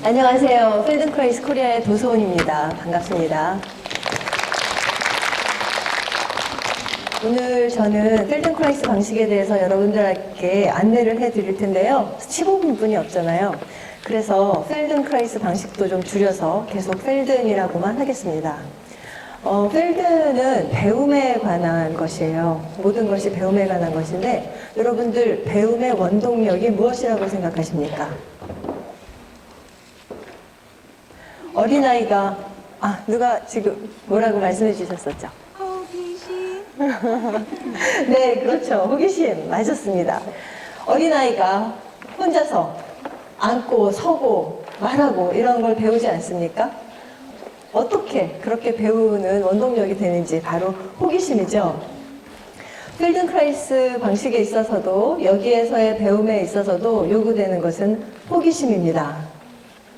안녕하세요. 필든크라이스 코리아의 도소은입니다. 반갑습니다. 오늘 저는 필든크라이스 방식에 대해서 여러분들께 안내를 해드릴 텐데요. 15분뿐이 없잖아요. 그래서 필든크라이스 방식도 좀 줄여서 계속 필든이라고만 하겠습니다. 필드는 배움에 관한 것이에요. 모든 것이 배움에 관한 것인데 여러분들 배움의 원동력이 무엇이라고 생각하십니까? 어린아이가 누가 지금 뭐라고 말씀해 주셨었죠? 호기심. 네, 그렇죠. 호기심 맞았습니다. 어린아이가 혼자서 앉고 서고 말하고 이런 걸 배우지 않습니까? 어떻게 그렇게 배우는 원동력이 되는지 바로 호기심이죠. 필든크라이스 방식에 있어서도 여기에서의 배움에 있어서도 요구되는 것은 호기심입니다.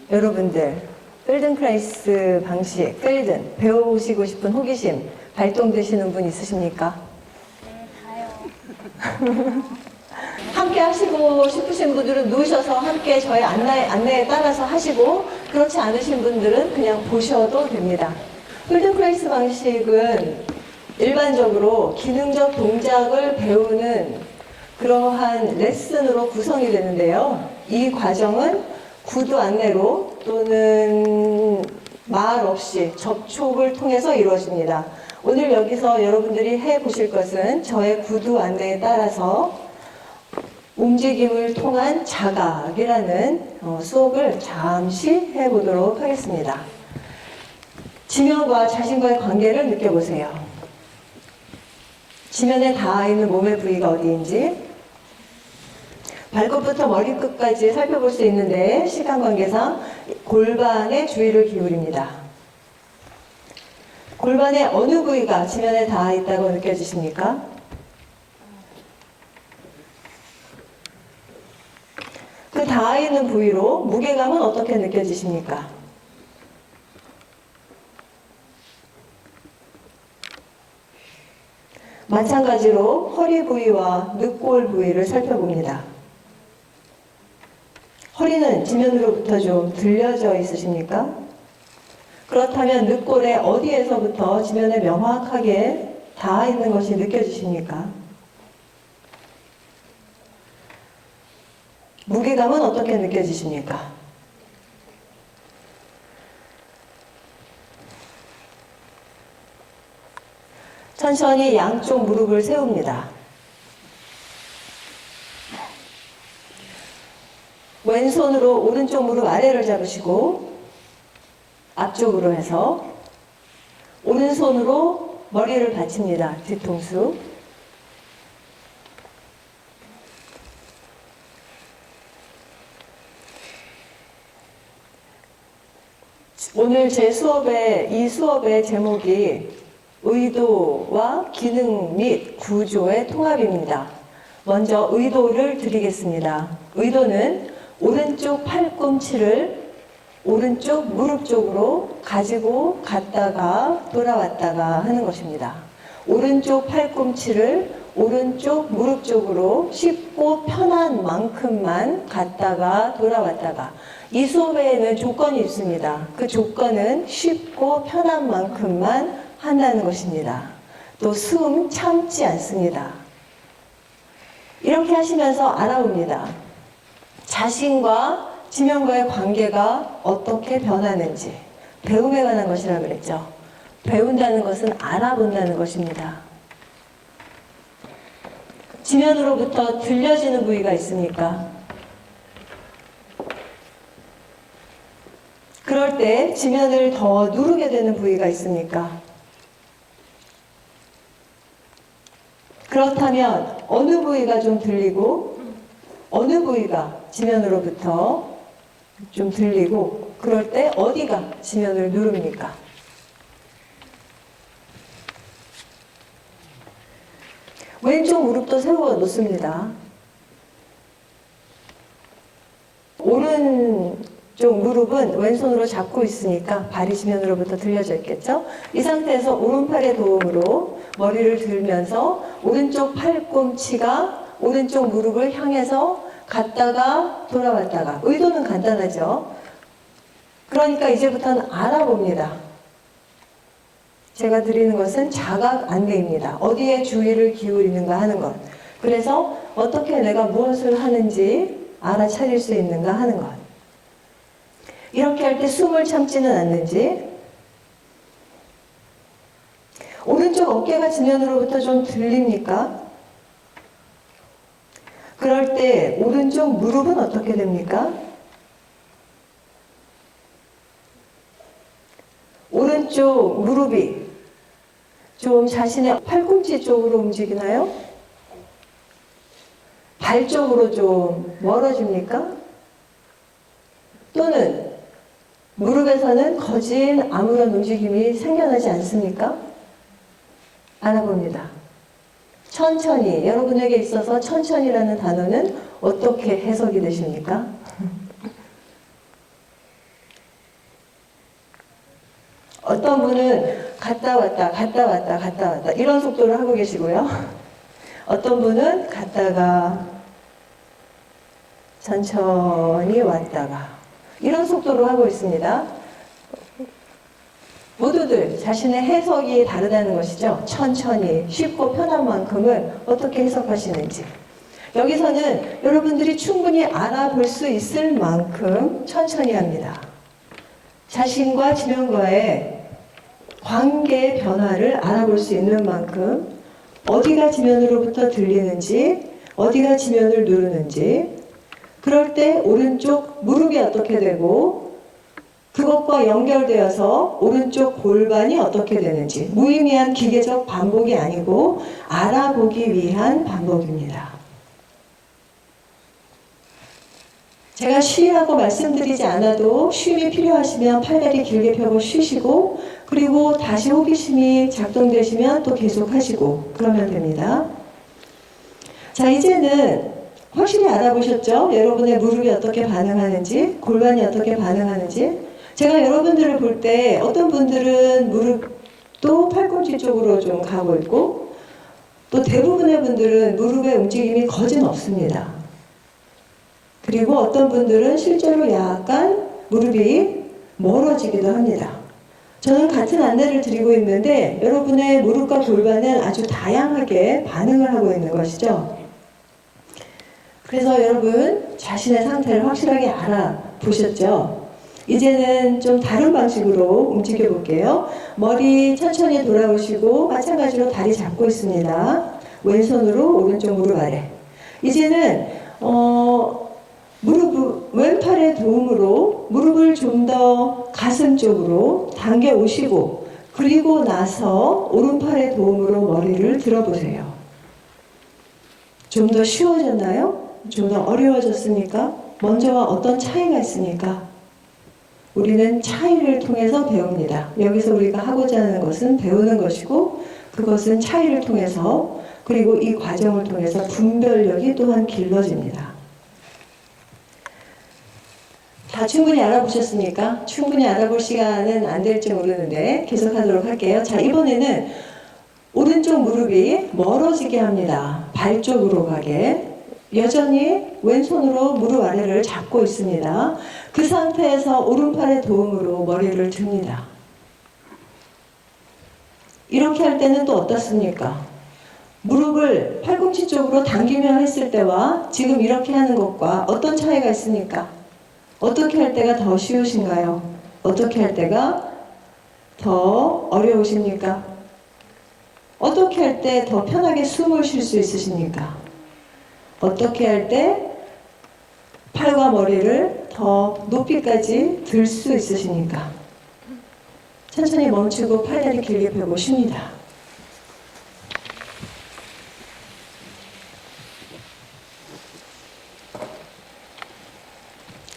여러분들 필든크라이스 방식, 필든 배우시고 싶은 호기심 발동되시는 분 있으십니까? 네, 다요. 함께 하시고 싶으신 분들은 누우셔서 함께 저의 안내에 따라서 하시고, 그렇지 않으신 분들은 그냥 보셔도 됩니다. 필든크라이스 방식은 일반적으로 기능적 동작을 배우는 그러한 레슨으로 구성이 되는데요. 이 과정은 구두 안내로 또는 말 없이 접촉을 통해서 이루어집니다. 오늘 여기서 여러분들이 해보실 것은 저의 구두 안내에 따라서 움직임을 통한 자각이라는 수업을 잠시 해보도록 하겠습니다. 지면과 자신과의 관계를 느껴보세요. 지면에 닿아 있는 몸의 부위가 어디인지, 발끝부터 머리끝까지 살펴볼 수 있는데 시간 관계상 골반에 주의를 기울입니다. 골반의 어느 부위가 지면에 닿아 있다고 느껴지십니까? 그 닿아 있는 부위로 무게감은 어떻게 느껴지십니까? 마찬가지로 허리 부위와 늑골 부위를 살펴봅니다. 허리는 지면으로부터 좀 들려져 있으십니까? 그렇다면 늑골의 어디에서부터 지면에 명확하게 닿아 있는 것이 느껴지십니까? 무게감은 어떻게 느껴지십니까? 천천히 양쪽 무릎을 세웁니다. 왼손으로 오른쪽 무릎 아래를 잡으시고 앞쪽으로 해서 오른손으로 머리를 받칩니다. 뒤통수. 오늘 이 수업의 제목이 의도와 기능 및 구조의 통합입니다. 먼저 의도를 드리겠습니다. 의도는 오른쪽 팔꿈치를 오른쪽 무릎 쪽으로 가지고 갔다가 돌아왔다가 하는 것입니다. 오른쪽 팔꿈치를 오른쪽 무릎 쪽으로 쉽고 편한 만큼만 갔다가 돌아왔다가. 이 수업에는 조건이 있습니다. 그 조건은 쉽고 편한 만큼만 한다는 것입니다. 또 숨 참지 않습니다. 이렇게 하시면서 알아봅니다. 자신과 지면과의 관계가 어떻게 변하는지. 배움에 관한 것이라고 그랬죠. 배운다는 것은 알아본다는 것입니다. 지면으로부터 들려지는 부위가 있습니까? 그럴 때 지면을 더 누르게 되는 부위가 있습니까? 그렇다면 어느 부위가 좀 들리고 어느 부위가 지면으로부터 좀 들리고, 그럴 때 어디가 지면을 누릅니까? 왼쪽 무릎도 세워 놓습니다. 오른쪽 무릎은 왼손으로 잡고 있으니까 발이 지면으로부터 들려져 있겠죠? 이 상태에서 오른팔의 도움으로 머리를 들면서 오른쪽 팔꿈치가 오른쪽 무릎을 향해서 갔다가 돌아왔다가. 의도는 간단하죠. 그러니까 이제부터는 알아봅니다. 제가 드리는 것은 자각 안내입니다. 어디에 주의를 기울이는가 하는 것. 그래서 어떻게 내가 무엇을 하는지 알아차릴 수 있는가 하는 것. 이렇게 할 때 숨을 참지는 않는지, 오른쪽 어깨가 지면으로부터 좀 들립니까? 그럴 때 오른쪽 무릎은 어떻게 됩니까? 오른쪽 무릎이 좀 자신의 팔꿈치 쪽으로 움직이나요? 발 쪽으로 좀 멀어집니까? 또는 무릎에서는 거진 아무런 움직임이 생겨나지 않습니까? 알아봅니다. 천천히, 여러분에게 있어서 천천히라는 단어는 어떻게 해석이 되십니까? 어떤 분은 갔다 왔다, 갔다 왔다, 갔다 왔다 이런 속도를 하고 계시고요. 어떤 분은 갔다가 천천히 왔다가 이런 속도로 하고 있습니다. 모두들 자신의 해석이 다르다는 것이죠. 천천히, 쉽고 편한 만큼을 어떻게 해석하시는지. 여기서는 여러분들이 충분히 알아볼 수 있을 만큼 천천히 합니다. 자신과 지면과의 관계의 변화를 알아볼 수 있는 만큼 어디가 지면으로부터 들리는지, 어디가 지면을 누르는지, 그럴 때 오른쪽 무릎이 어떻게 되고 그것과 연결되어서 오른쪽 골반이 어떻게 되는지, 무의미한 기계적 반복이 아니고 알아보기 위한 반복입니다. 제가 쉬라고 말씀드리지 않아도 쉼이 필요하시면 팔다리 길게 펴고 쉬시고, 그리고 다시 호기심이 작동되시면 또 계속 하시고 그러면 됩니다. 자, 이제는 확실히 알아보셨죠? 여러분의 무릎이 어떻게 반응하는지, 골반이 어떻게 반응하는지. 제가 여러분들을 볼 때 어떤 분들은 무릎도 팔꿈치 쪽으로 좀 가고 있고, 또 대부분의 분들은 무릎의 움직임이 거진 없습니다. 그리고 어떤 분들은 실제로 약간 무릎이 멀어지기도 합니다. 저는 같은 안내를 드리고 있는데 여러분의 무릎과 골반은 아주 다양하게 반응을 하고 있는 것이죠. 그래서 여러분 자신의 상태를 확실하게 알아보셨죠? 이제는 좀 다른 방식으로 움직여 볼게요. 머리 천천히 돌아오시고 마찬가지로 다리 잡고 있습니다. 왼손으로 오른쪽 무릎 아래. 이제는 왼팔의 도움으로 무릎을 좀 더 가슴 쪽으로 당겨 오시고, 그리고 나서 오른팔의 도움으로 머리를 들어보세요. 좀 더 쉬워졌나요? 좀 더 어려워졌습니까? 먼저와 어떤 차이가 있습니까? 우리는 차이를 통해서 배웁니다. 여기서 우리가 하고자 하는 것은 배우는 것이고, 그것은 차이를 통해서, 그리고 이 과정을 통해서 분별력이 또한 길러집니다. 다 충분히 알아보셨습니까? 충분히 알아볼 시간은 안 될지 모르는데 계속하도록 할게요. 자, 이번에는 오른쪽 무릎이 멀어지게 합니다. 발 쪽으로 가게. 여전히 왼손으로 무릎 아래를 잡고 있습니다. 그 상태에서 오른팔의 도움으로 머리를 듭니다. 이렇게 할 때는 또 어떻습니까? 무릎을 팔꿈치 쪽으로 당기며 했을 때와 지금 이렇게 하는 것과 어떤 차이가 있습니까? 어떻게 할 때가 더 쉬우신가요? 어떻게 할 때가 더 어려우십니까? 어떻게 할 때 더 편하게 숨을 쉴 수 있으십니까? 어떻게 할 때 팔과 머리를 더 높이까지 들 수 있으십니까? 천천히 멈추고 팔다리 길게 펴고 쉽니다.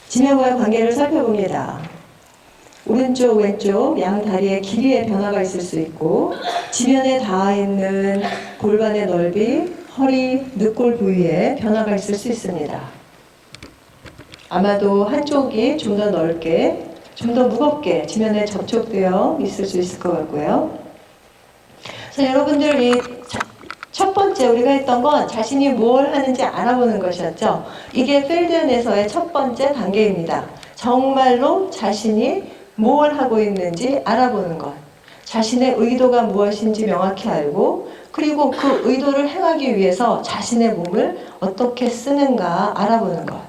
지면과의 관계를 살펴봅니다. 오른쪽, 왼쪽, 양 다리의 길이의 변화가 있을 수 있고, 지면에 닿아 있는 골반의 넓이, 허리, 늑골 부위에 변화가 있을 수 있습니다. 아마도 한쪽이 좀 더 넓게, 좀 더 무겁게 지면에 접촉되어 있을 수 있을 것 같고요. 그래서 여러분들 첫 번째 우리가 했던 건 자신이 뭘 하는지 알아보는 것이었죠. 이게 필드넷에서의 첫 번째 단계입니다. 정말로 자신이 뭘 하고 있는지 알아보는 것. 자신의 의도가 무엇인지 명확히 알고 그리고 그 의도를 행하기 위해서 자신의 몸을 어떻게 쓰는가 알아보는 것.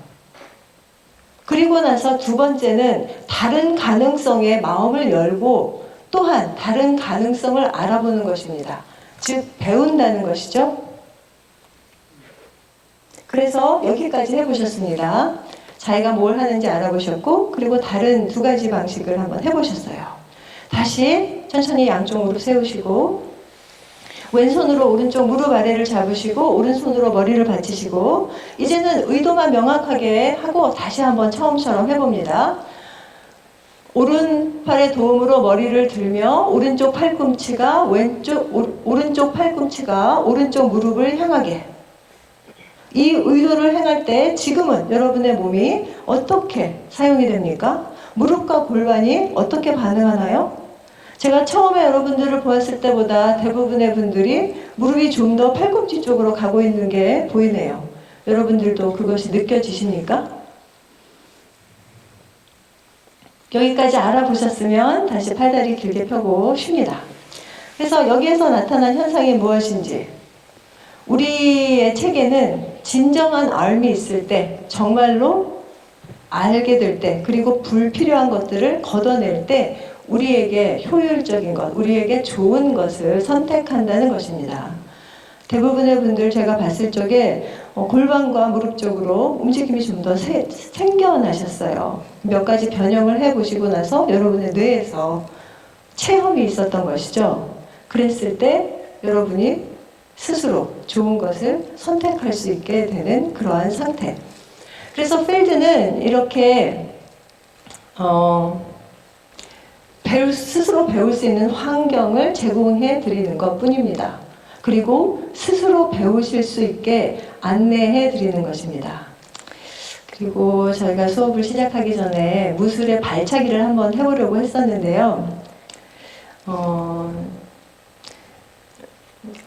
그리고 나서 두 번째는 다른 가능성에 마음을 열고 또한 다른 가능성을 알아보는 것입니다. 즉 배운다는 것이죠. 그래서 여기까지 해보셨습니다. 자기가 뭘 하는지 알아보셨고 그리고 다른 두 가지 방식을 한번 해보셨어요. 다시 천천히 양쪽 무릎 세우시고 왼손으로 오른쪽 무릎 아래를 잡으시고 오른손으로 머리를 받치시고 이제는 의도만 명확하게 하고 다시 한번 처음처럼 해봅니다. 오른팔의 도움으로 머리를 들며 오른쪽 팔꿈치가 오른쪽 팔꿈치가 오른쪽 무릎을 향하게. 이 의도를 행할 때 지금은 여러분의 몸이 어떻게 사용이 됩니까? 무릎과 골반이 어떻게 반응하나요? 제가 처음에 여러분들을 보았을 때보다 대부분의 분들이 무릎이 좀 더 팔꿈치 쪽으로 가고 있는 게 보이네요. 여러분들도 그것이 느껴지십니까? 여기까지 알아보셨으면 다시 팔다리 길게 펴고 쉽니다. 그래서 여기에서 나타난 현상이 무엇인지 우리의 책에는 진정한 알미 있을 때 정말로 알게 될 때 그리고 불필요한 것들을 걷어낼 때 우리에게 효율적인 것, 우리에게 좋은 것을 선택한다는 것입니다. 대부분의 분들 제가 봤을 적에 골반과 무릎 쪽으로 움직임이 좀 더 생겨나셨어요. 몇 가지 변형을 해보시고 나서 여러분의 뇌에서 체험이 있었던 것이죠. 그랬을 때 여러분이 스스로 좋은 것을 선택할 수 있게 되는 그러한 상태. 그래서 필드는 이렇게 스스로 배울 수 있는 환경을 제공해 드리는 것 뿐입니다. 그리고 스스로 배우실 수 있게 안내해 드리는 것입니다. 그리고 저희가 수업을 시작하기 전에 무술의 발차기를 한번 해보려고 했었는데요.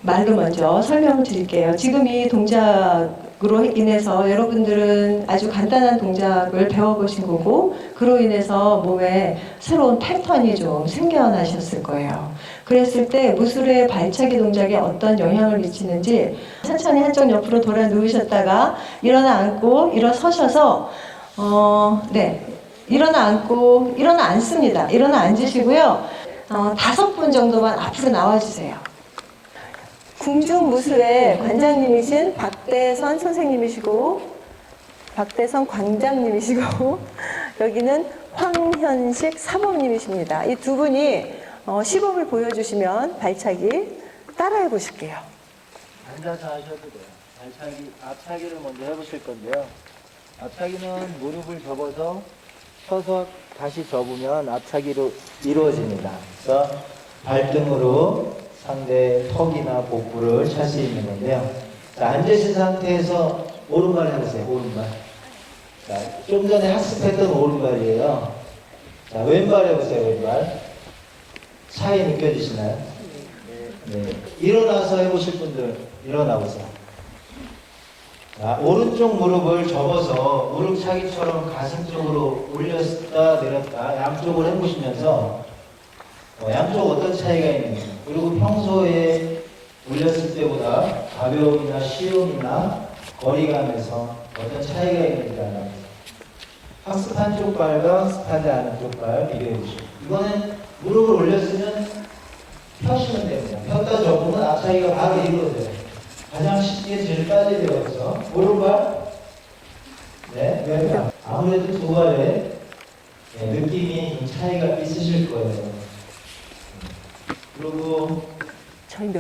말로 먼저 설명을 드릴게요. 지금 이 동작으로 인해서 여러분들은 아주 간단한 동작을 배워보신 거고 그로 인해서 몸에 새로운 패턴이 좀 생겨나셨을 거예요. 그랬을 때 무술의 발차기 동작에 어떤 영향을 미치는지 천천히 한쪽 옆으로 돌아 누우셨다가 일어나 앉고 일어서셔서 일어나 앉고 일어나 앉습니다. 일어나 앉으시고요. 5분 정도만 앞으로 나와주세요. 궁중무술의 관장님이신 박대선 선생님이시고 박대선 관장님이시고 여기는 황현식 사범님이십니다. 이 두 분이 시범을 보여주시면 발차기 따라해 보실게요. 앉아서 하셔도 돼요. 발차기, 앞차기를 먼저 해보실 건데요. 앞차기는 무릎을 접어서 서서 다시 접으면 앞차기로 이루어집니다. 그래서 발등으로 상대 턱이나 복부를 찰 수 있는 건데요. 자, 앉으신 상태에서 오른발 해보세요. 오른발. 자, 좀 전에 학습했던 오른발이에요. 자, 왼발 해보세요. 왼발. 차이 느껴지시나요? 네. 일어나서 해보실 분들 일어나 보세요. 자, 오른쪽 무릎을 접어서 무릎 차기처럼 가슴 쪽으로 올렸다 내렸다 양쪽을 해보시면서 양쪽 어떤 차이가 있는지 그리고 평소에 올렸을 때보다 가벼움이나 쉬움이나 거리감에서 어떤 차이가 있는지 알아보세요. 학습한 쪽 발과 학습하지 않은 쪽 발 비교해 보시고 이거는 무릎을 올렸으면 펴시면 됩니다. 폈다 접으면 앞차기가 바로 이루어져요. 가장 쉽게 제일 빨리 배워서 오른발 왼발 아무래도 두 발에 느낌이 좀 차이가 있으실 거예요. 그리고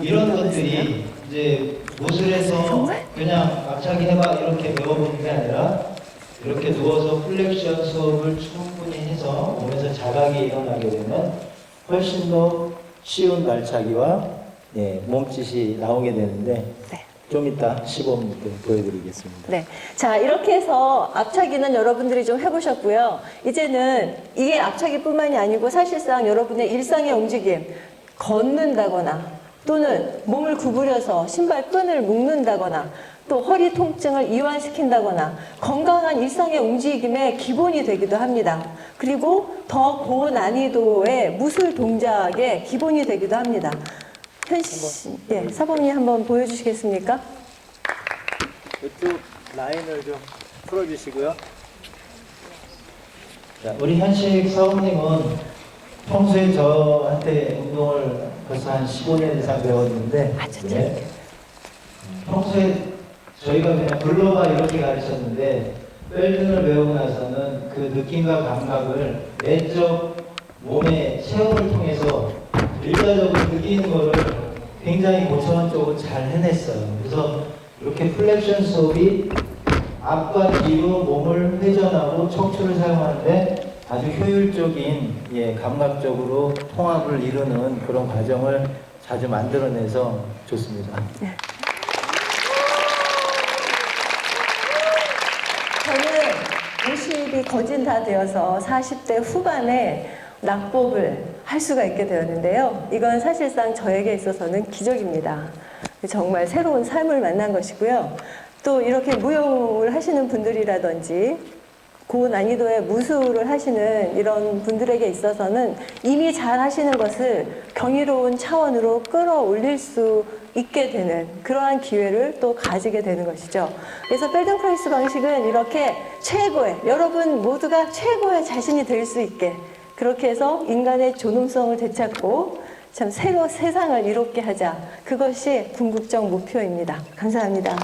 이런 것들이 이제 무술에서 그냥 앞차기 해봐 이렇게 배워보는 게 아니라 이렇게 누워서 플렉션 수업을 충분히 해서 몸에서 자각이 일어나게 되면 훨씬 더 쉬운 발차기와 몸짓이 나오게 되는데 좀 이따 시범 보여드리겠습니다. 네. 자, 이렇게 해서 앞차기는 여러분들이 좀 해보셨고요. 이제는 이게 앞차기뿐만이 아니고 사실상 여러분의 일상의 움직임, 걷는다거나 또는 몸을 구부려서 신발 끈을 묶는다거나 또 허리 통증을 이완시킨다거나 건강한 일상의 움직임의 기본이 되기도 합니다. 그리고 더 고난이도의 무술 동작의 기본이 되기도 합니다. 예, 사범님 한번 보여주시겠습니까? 이쪽 라인을 좀 풀어주시고요. 자, 우리 현식 사원님은 평소에 저한테 운동을 벌써 한 15년 이상 배웠는데, 네. 평소에 저희가 그냥 불러봐 이렇게 가르쳤는데, 벨든을 배우고 나서는 그 느낌과 감각을 내적 몸의 체험을 통해서 일가적으로 느끼는 거를 굉장히 고차원적으로 잘 해냈어요. 그래서 이렇게 플렉션 수업이 앞과 뒤로 몸을 회전하고 척추를 사용하는데 아주 효율적인 감각적으로 통합을 이루는 그런 과정을 자주 만들어내서 좋습니다. 저는 50이 거진 다 되어서 40대 후반에 낙법을 할 수가 있게 되었는데요. 이건 사실상 저에게 있어서는 기적입니다. 정말 새로운 삶을 만난 것이고요. 또 이렇게 무용을 하시는 분들이라든지 고난이도의 무술을 하시는 이런 분들에게 있어서는 이미 잘 하시는 것을 경이로운 차원으로 끌어올릴 수 있게 되는 그러한 기회를 또 가지게 되는 것이죠. 그래서 펠든크라이스 방식은 이렇게 최고의, 여러분 모두가 최고의 자신이 될 수 있게 그렇게 해서 인간의 존엄성을 되찾고 참 새로 세상을 이롭게 하자. 그것이 궁극적 목표입니다. 감사합니다.